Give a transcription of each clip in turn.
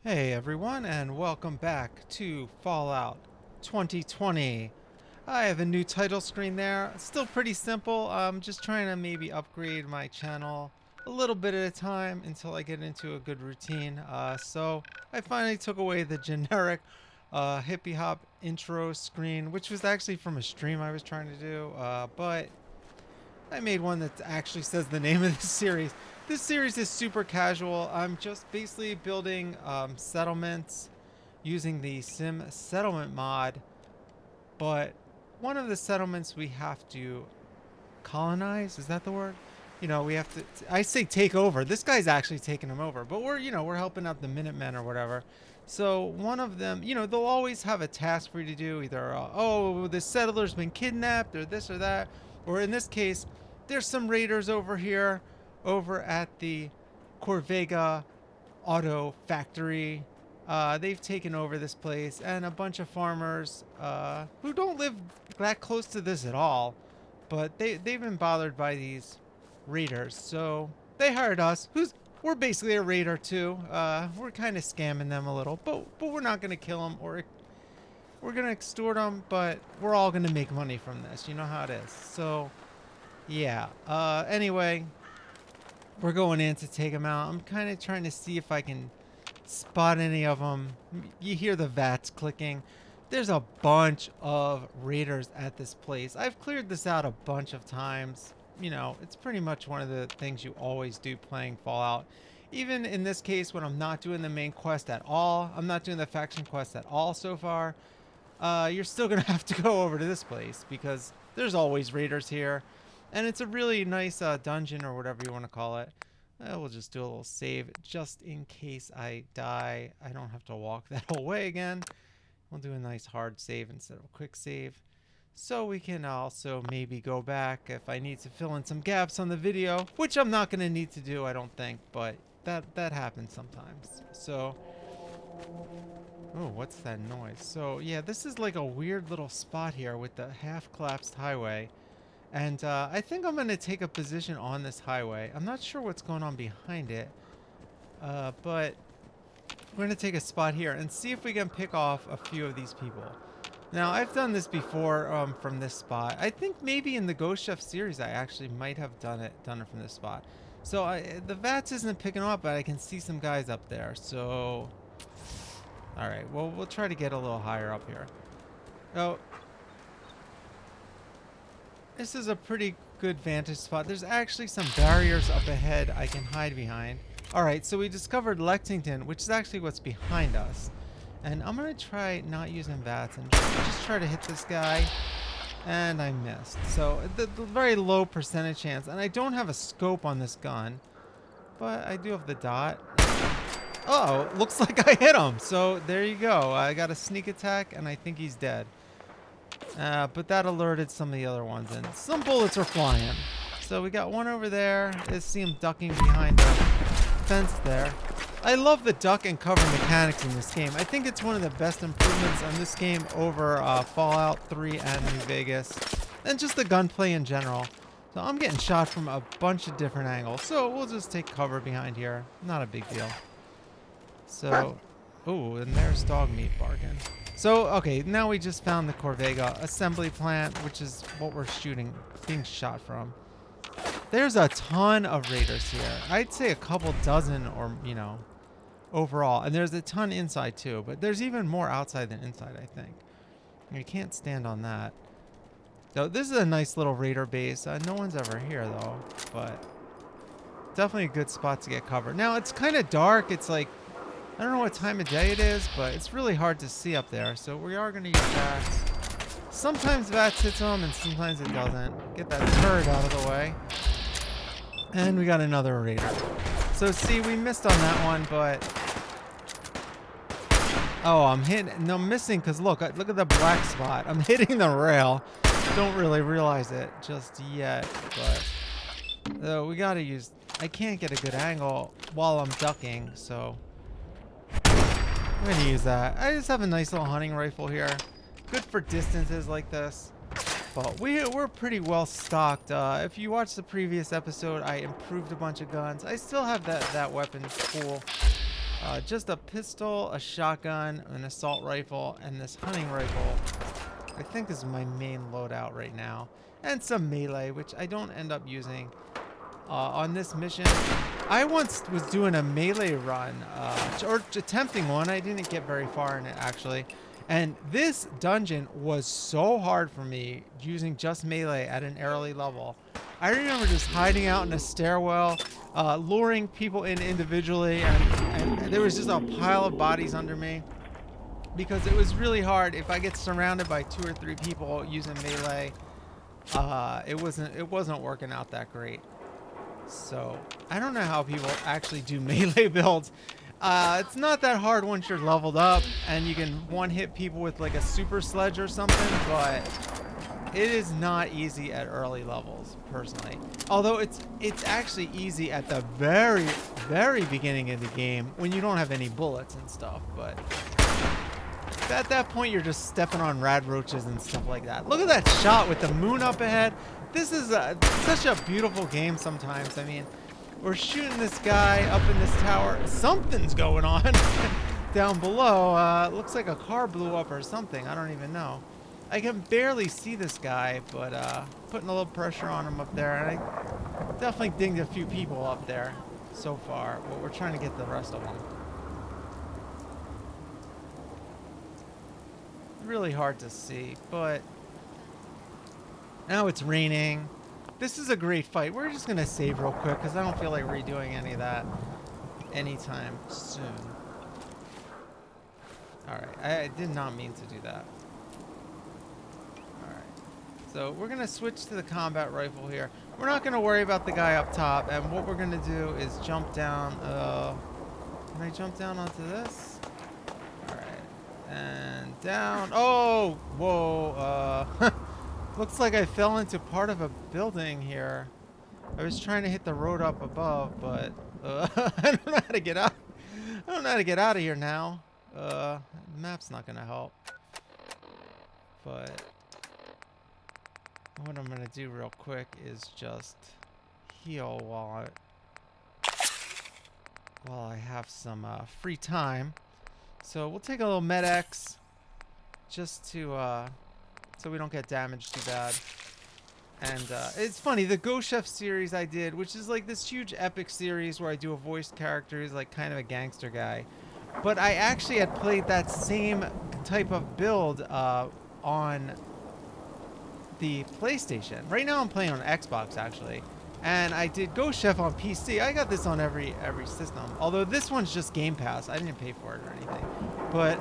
Hey everyone, and welcome back to Fallout 2020. I have a new title screen there. Still pretty simple. I'm just trying to maybe upgrade my channel a little bit at a time until I get into a good routine. So I finally took away the generic hippie hop intro screen, which was actually from a stream I was trying to do. But I made one that actually says the name of this series. This series is super casual. I'm just basically building settlements using the Sim Settlement mod, but one of the settlements we have to colonize, is that the word? We have to, I say take over. This guy's actually taking them over, but we're helping out the Minutemen or whatever. So one of them, they'll always have a task for you to do, either, oh, the settler's been kidnapped or this or that. Or in this case, there's some raiders over here, over at the Corvega auto factory. They've taken over this place, and a bunch of farmers who don't live that close to this at all, but they've been bothered by these raiders, so they hired us. We're basically a raider too. We're kind of scamming them a little, but we're not gonna kill them, or we're gonna extort them. But we're all gonna make money from this. You know how it is. So yeah. Anyway, we're going in to take them out. I'm kind of trying to see if I can spot any of them. You hear the VATs clicking. There's a bunch of raiders at this place. I've cleared this out a bunch of times. It's pretty much one of the things you always do playing Fallout. Even in this case, when I'm not doing the main quest at all, I'm not doing the faction quest at all so far, you're still going to have to go over to this place because there's always raiders here. And it's a really nice dungeon, or whatever you want to call it. We'll just do a little save just in case I die. I don't have to walk that whole way again. We'll do a nice hard save instead of a quick save. So we can also maybe go back if I need to fill in some gaps on the video, which I'm not going to need to do, I don't think, but that happens sometimes. So, oh, what's that noise? So yeah, this is like a weird little spot here with the half-collapsed highway. And I think I'm going to take a position on this highway. I'm not sure what's going on behind it, but we're going to take a spot here and see if we can pick off a few of these people. Now, I've done this before from this spot. I think maybe in the Ghost Chef series I actually might have done it from this spot. So the VATS isn't picking up, but I can see some guys up there. So, all right, well, we'll try to get a little higher up here. Oh, this is a pretty good vantage spot. There's actually some barriers up ahead I can hide behind. Alright, so we discovered Lexington, which is actually what's behind us. And I'm going to try not using VATS and just try to hit this guy. And I missed. So, the very low percentage chance. And I don't have a scope on this gun. But I do have the dot. Oh, looks like I hit him. So, there you go. I got a sneak attack, and I think he's dead. But that alerted some of the other ones, and some bullets are flying. So we got one over there. I see him ducking behind the fence there. I love the duck and cover mechanics in this game. I think it's one of the best improvements on this game over Fallout 3 and New Vegas, and just the gunplay in general. So I'm getting shot from a bunch of different angles. So we'll just take cover behind here. Not a big deal. So, oh, and there's dog meat barking. So, okay, now we just found the Corvega Assembly Plant, which is what we're being shot from. There's a ton of raiders here. I'd say a couple dozen or, overall. And there's a ton inside too, but there's even more outside than inside, I think. You can't stand on that. So this is a nice little raider base. No one's ever here though, but definitely a good spot to get cover. Now it's kind of dark. It's like, I don't know what time of day it is, but it's really hard to see up there. So we are going to use VATS. Sometimes VATS hits them and sometimes it doesn't. Get that turret out of the way. And we got another raider. So see, we missed on that one, but... Oh, I'm missing because look at the black spot. I'm hitting the rail. Don't really realize it just yet, but... we got to use... I can't get a good angle while I'm ducking, so... I'm going to use that. I just have a nice little hunting rifle here. Good for distances like this. But we're pretty well stocked. If you watched the previous episode, I improved a bunch of guns. I still have that weapon pool Just a pistol, a shotgun, an assault rifle, and this hunting rifle. I think is my main loadout right now. And some melee, which I don't end up using on this mission. I once was doing a melee run, or attempting one. I didn't get very far in it, actually. And this dungeon was so hard for me using just melee at an early level. I remember just hiding out in a stairwell, luring people in individually, and there was just a pile of bodies under me. Because it was really hard. If I get surrounded by 2 or 3 people using melee, it wasn't working out that great. So I don't know how people actually do melee builds. It's not that hard once you're leveled up and you can one-hit people with like a super sledge or something, but it is not easy at early levels, personally. Although it's actually easy at the very, very beginning of the game when you don't have any bullets and stuff, but at that point you're just stepping on rad roaches and stuff like that. Look at that shot with the moon up ahead. This is such a beautiful game sometimes. I mean, we're shooting this guy up in this tower. Something's going on down below. Looks like a car blew up or something. I don't even know. I can barely see this guy, but putting a little pressure on him up there. And I definitely dinged a few people up there so far, but we're trying to get the rest of them. Really hard to see, but now it's raining. This is a great fight. We're just gonna save real quick because I don't feel like redoing any of that anytime soon. Alright, I did not mean to do that. Alright, so we're gonna switch to the combat rifle here. We're not gonna worry about the guy up top, and what we're gonna do is jump down. Can I jump down onto this? Alright, and down. Oh, whoa, looks like I fell into part of a building here. I was trying to hit the road up above, but I don't know how to get out. I don't know how to get out of here now. The map's not gonna help. But what I'm gonna do real quick is just heal while I have some free time. So we'll take a little med-X just to so we don't get damaged too bad. And it's funny, the Go Chef series I did, which is like this huge epic series where I do a voiced character who's like kind of a gangster guy. But I actually had played that same type of build on the PlayStation. Right now I'm playing on Xbox actually. And I did Go Chef on PC. I got this on every system. Although this one's just Game Pass. I didn't pay for it or anything. But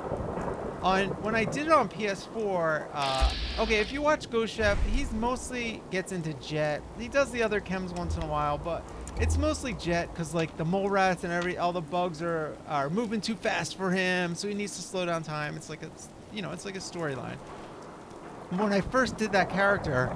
when I did it on PS4, okay, if you watch Go Chef, he's mostly gets into Jet. He does the other chems once in a while, but it's mostly Jet because like the mole rats and all the bugs are moving too fast for him, so he needs to slow down time. It's like it's like a storyline. When I first did that character,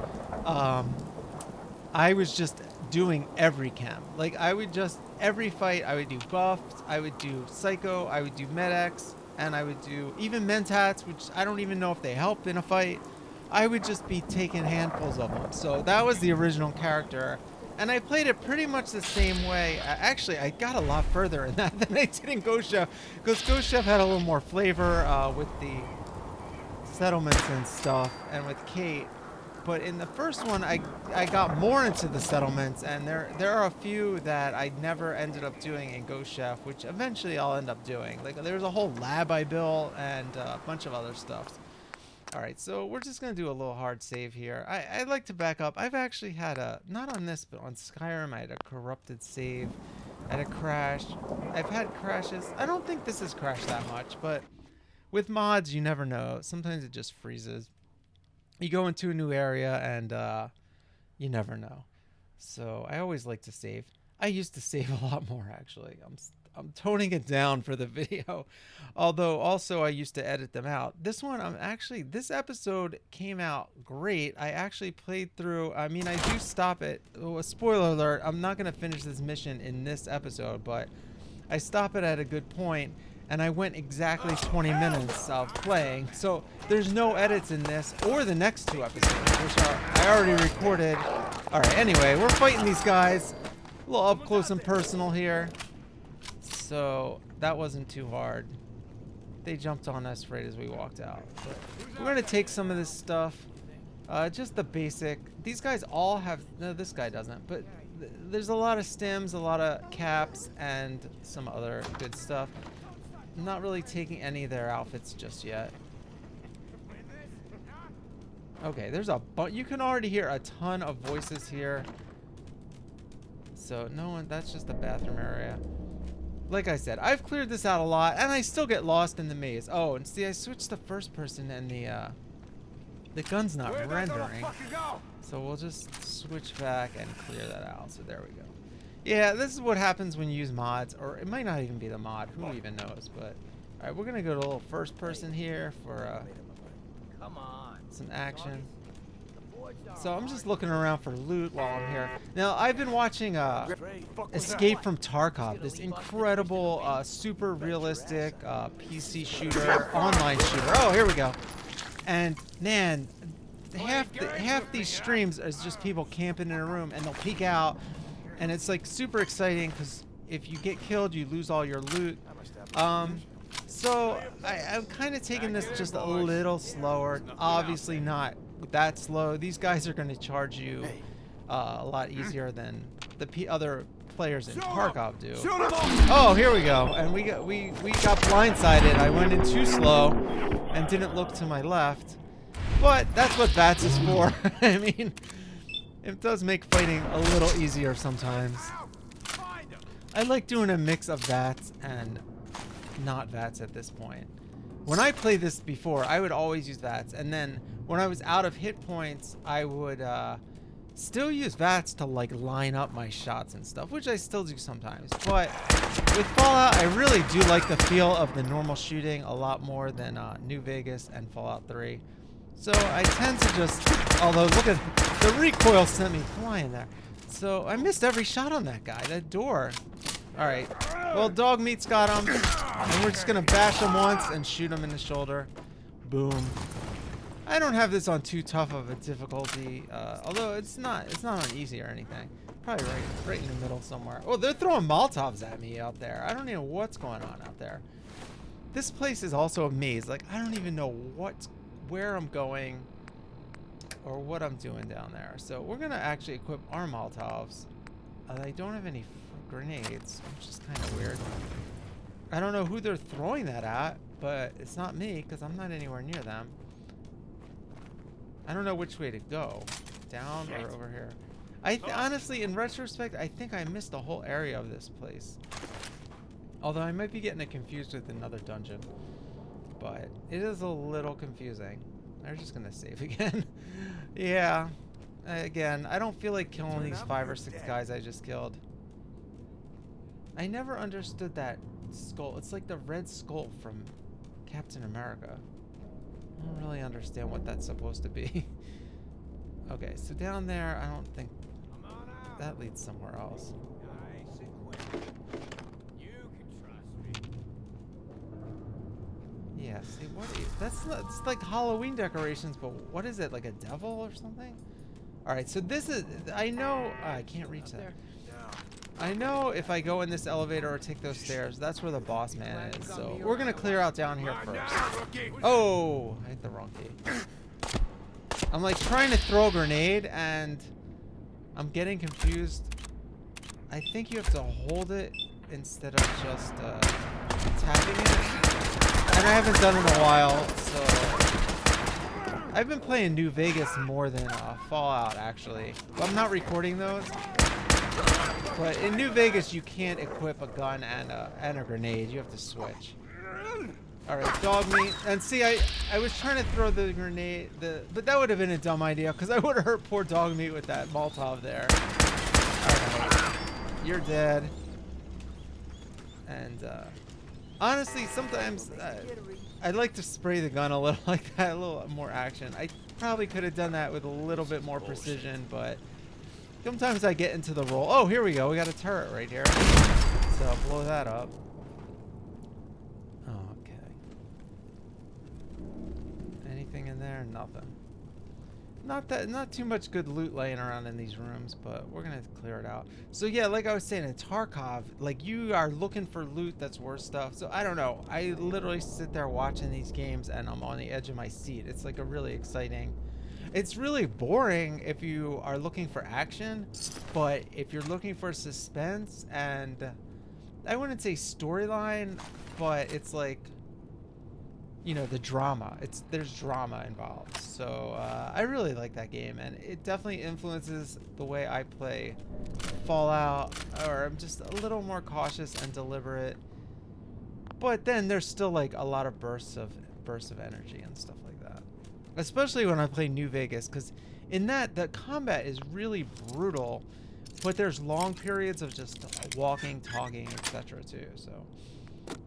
I was just doing every chem. Like I would just every fight I would do buffed, I would do psycho, I would do med-X, and I would do even mentats, which I don't even know if they helped in a fight. I would just be taking handfuls of them. So that was the original character. And I played it pretty much the same way. Actually, I got a lot further in that than I did in Go Chef, because Go Chef had a little more flavor with the settlements and stuff, and with Kate. But in the first one, I got more into the settlements, and there are a few that I never ended up doing in Go Chef, which eventually I'll end up doing. Like there's a whole lab I built and a bunch of other stuff. All right, so we're just gonna do a little hard save here. I'd like to back up. I've actually had not on this, but on Skyrim, I had a corrupted save. I had a crash. I've had crashes. I don't think this has crashed that much, but with mods, you never know. Sometimes it just freezes. You go into a new area and you never know. So I always like to save. I used to save a lot more actually. I'm toning it down for the video. Although also I used to edit them out. This one this episode came out great. I actually played through, I mean I do stop it. Oh, a spoiler alert, I'm not gonna finish this mission in this episode, but I stop it at a good point. And I went exactly 20 minutes of playing. So there's no edits in this or the next 2 episodes, which I already recorded. All right, anyway, we're fighting these guys. A little up close and personal here. So that wasn't too hard. They jumped on us right as we walked out. But we're going to take some of this stuff. Just the basic. These guys all have... No, this guy doesn't. But there's a lot of stems, a lot of caps, and some other good stuff. I'm not really taking any of their outfits just yet. Okay, there's a bunch. You can already hear a ton of voices here. So no one... That's just the bathroom area. Like I said, I've cleared this out a lot, and I still get lost in the maze. Oh, and see, I switched to first person, and the gun's not rendering. So we'll just switch back and clear that out. So there we go. Yeah, this is what happens when you use mods, or it might not even be the mod. Who even knows? But all right, we're gonna go to a little first person here for some action. So I'm just looking around for loot while I'm here. Now, I've been watching Escape from Tarkov, this incredible, super realistic PC shooter, online shooter. Oh, here we go. And man, half these streams is just people camping in a room, and they'll peek out, and it's like super exciting because if you get killed, you lose all your loot. So I'm kind of taking this just a little slower. Obviously not that slow. These guys are going to charge you a lot easier than the other players in Tarkov do. Oh, here we go. And we got blindsided. I went in too slow and didn't look to my left. But that's what VATS is for. I mean, it does make fighting a little easier sometimes. I like doing a mix of VATS and not VATS at this point. When I played this before, I would always use VATS, and then when I was out of hit points, I would still use VATS to like line up my shots and stuff, which I still do sometimes. But with Fallout, I really do like the feel of the normal shooting a lot more than New Vegas and Fallout 3. So I tend to just, although look at the recoil sent me flying there. So I missed every shot on that guy, that door. All right, well, dog meat's got him, and we're just gonna bash him once and shoot him in the shoulder. Boom. I don't have this on too tough of a difficulty, although it's not on easy or anything. Probably right in the middle somewhere. Oh, they're throwing Molotovs at me out there. I don't even know what's going on out there. This place is also a maze. Like, I don't even know where I'm going or what I'm doing down there. So we're gonna actually equip our Molotovs. I don't have any grenades, which is kind of weird. I don't know who they're throwing that at, but it's not me because I'm not anywhere near them. I don't know which way to go, down or over here. Honestly, in retrospect, I think I missed the whole area of this place. Although I might be getting it confused with another dungeon, but it is a little confusing. I'm just gonna save again. Yeah, again, I don't feel like killing these 5 or 6 guys I just killed. I never understood that skull. It's like the red skull from Captain America. I don't really understand what that's supposed to be. Okay, so down there, I don't think that leads somewhere else. Yeah, see, that's like Halloween decorations, but what is it, like a devil or something? All right, so this is, I know, I can't reach that. I know if I go in this elevator or take those stairs, that's where the boss man is. So we're gonna clear out down here first. Oh, I hit the wrong key. I'm like trying to throw a grenade and I'm getting confused. I think you have to hold it instead of just tapping it. And I haven't done it in a while, so I've been playing New Vegas more than Fallout actually. But I'm not recording those. But in New Vegas, you can't equip a gun and a grenade. You have to switch. All right, dog meat. And see, I was trying to throw the grenade, but that would have been a dumb idea because I would have hurt poor dog meat with that Molotov there. All right, you're dead. And honestly, sometimes I'd like to spray the gun a little like that, a little more action. I probably could have done that with a little bit more precision, but sometimes I get into the roll. Oh, here we go. We got a turret right here. So I'll blow that up. Okay. Anything in there? Nothing. not too much good loot laying around in these rooms, but we're gonna clear it out. So yeah, like I was saying, in Tarkov, like you are looking for loot that's worth stuff. So I don't know, I literally sit there watching these games and I'm on the edge of my seat. It's like a really exciting. It's really boring if you are looking for action, but if you're looking for suspense and I wouldn't say storyline, but it's like, you know, the drama. There's drama involved. So I really like that game, and it definitely influences the way I play Fallout, or I'm just a little more cautious and deliberate. But then there's still like a lot of bursts of energy and stuff like that. Especially when I play New Vegas, because in that the combat is really brutal, but there's long periods of just walking, talking, etc. too. So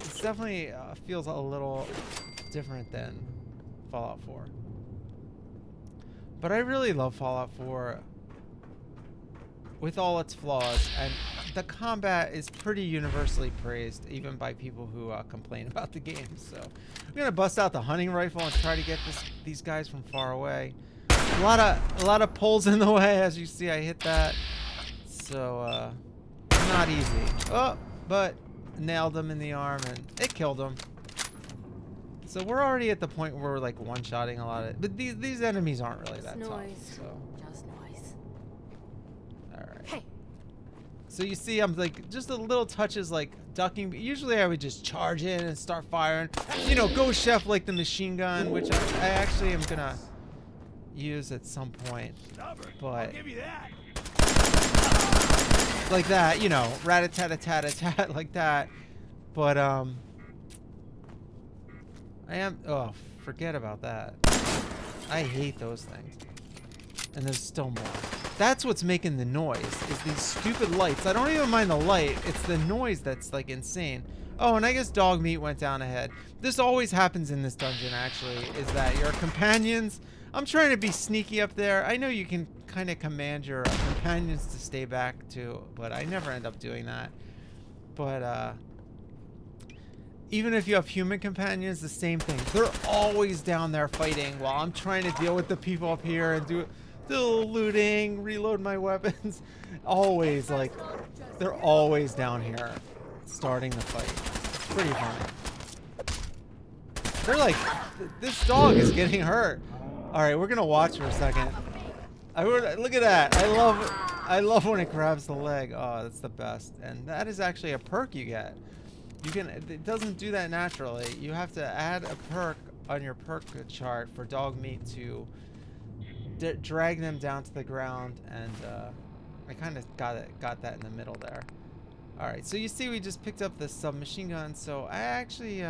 it's definitely feels a little different than Fallout 4. But I really love Fallout 4 with all its flaws, and the combat is pretty universally praised even by people who complain about the game. So I'm gonna bust out the hunting rifle and try to get these guys from far away. A lot of poles in the way, as you see. I hit that, so not easy. Oh, but nailed him in the arm and it killed him. So we're already at the point where we're like one-shotting a lot of, but these enemies aren't really that tough. So. Just noise. All right. Hey. So you see, I'm like just a little touches like ducking. Usually I would just charge in and start firing. You know, go chef like the machine gun, which I actually am gonna use at some point. But I'll give you that. like that, you know, rat-a-tat-a-tat-a-tat like that. But forget about that. I hate those things. And there's still more. That's what's making the noise, is these stupid lights. I don't even mind the light, it's the noise that's like insane. Oh, and I guess dog meat went down ahead. This always happens in this dungeon, actually, is that your companions, I'm trying to be sneaky up there. I know you can kind of command your companions to stay back too, but I never end up doing that. But even if you have human companions, the same thing. They're always down there fighting while I'm trying to deal with the people up here and do the looting, reload my weapons. Always, like, they're always down here starting the fight. It's pretty funny. They're like, this dog is getting hurt. All right, we're gonna watch for a second. Look at that. I love when it grabs the leg. Oh, that's the best. And that is actually a perk you get. It doesn't do that naturally. You have to add a perk on your perk chart for dog meat to drag them down to the ground, and I kind of got that in the middle there. All right, so you see we just picked up the submachine gun, so I actually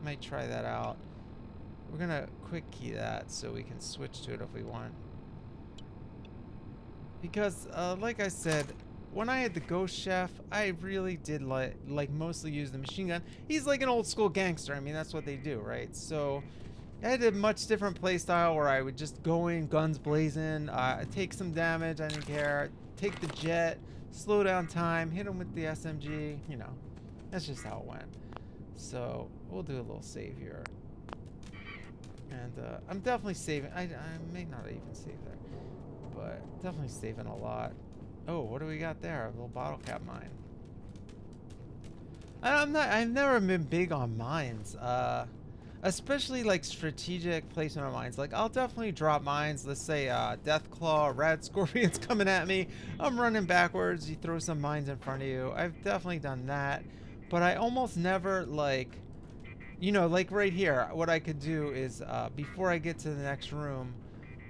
might try that out. We're gonna quick key that so we can switch to it if we want. Because like I said, when I had the ghost chef, I really did like mostly use the machine gun. He's like an old school gangster. I mean, that's what they do, right? So I had a much different play style where I would just go in, guns blazing, take some damage, I didn't care, take the jet, slow down time, hit him with the SMG, you know, that's just how it went. So we'll do a little save here. And I'm definitely saving, I may not even save there, but definitely saving a lot. Oh, what do we got there? A little bottle cap mine. I've never been big on mines. Especially like strategic placement of mines. Like I'll definitely drop mines. Let's say Deathclaw, Red Scorpion's coming at me. I'm running backwards. You throw some mines in front of you. I've definitely done that. But I almost never like, you know, like right here, what I could do is before I get to the next room,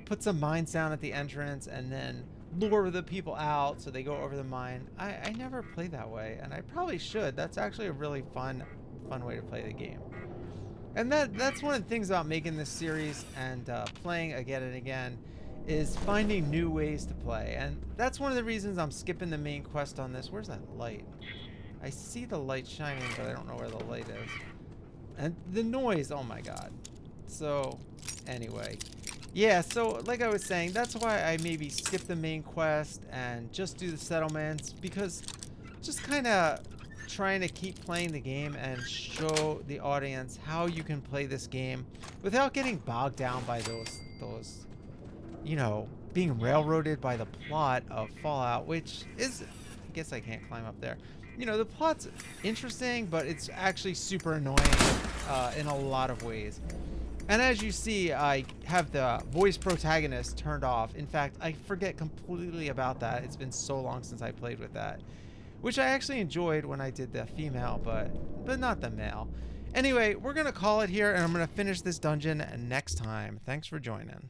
put some mines down at the entrance and then lure the people out so they go over the mine. I never played that way, and I probably should. That's actually a really fun way to play the game. And that's one of the things about making this series and playing again and again is finding new ways to play. And that's one of the reasons I'm skipping the main quest on this. Where's that light? I see the light shining, but I don't know where the light is. And the noise, oh my god. So anyway, yeah, so like I was saying, that's why I maybe skip the main quest and just do the settlements, because just kind of trying to keep playing the game and show the audience how you can play this game without getting bogged down by those you know, being railroaded by the plot of Fallout, which is, I guess I can't climb up there. You know, the plot's interesting, but it's actually super annoying in a lot of ways. And as you see, I have the voice protagonist turned off. In fact, I forget completely about that. It's been so long since I played with that, which I actually enjoyed when I did the female, but not the male. Anyway, we're going to call it here, and I'm going to finish this dungeon next time. Thanks for joining.